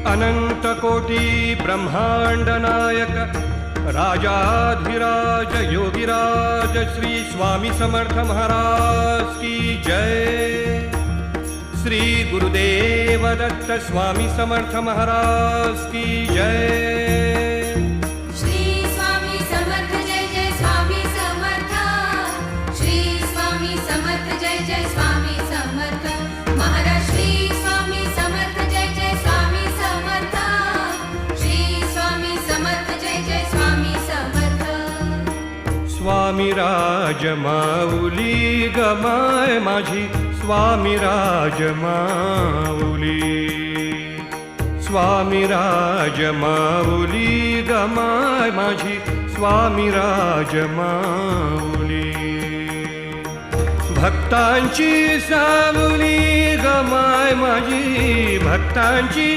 अनंत कोटी ब्रह्मांड नायक राजाधिराज योगिराज श्री स्वामी समर्थ महाराज की जय। श्री गुरुदेव दत्त स्वामी समर्थ महाराज की जय। श्री स्वामी समर्थ जय जय स्वामी समर्थ। श्री स्वामी समर्थ जय जय स्वामी समर्थ महाराज। श्री स्वामी समर्थ जय जय स्वामी समर्थ। श्री स्वामी समर्थ जय जय स्वामी समर्थ। स्वामी राज माऊली गमाय माझी स्वामी राज माऊली। स्वामी राज माऊली गमाय माझी स्वामी राज माऊली। भक्तांची सावली गमाय माझी भक्तांची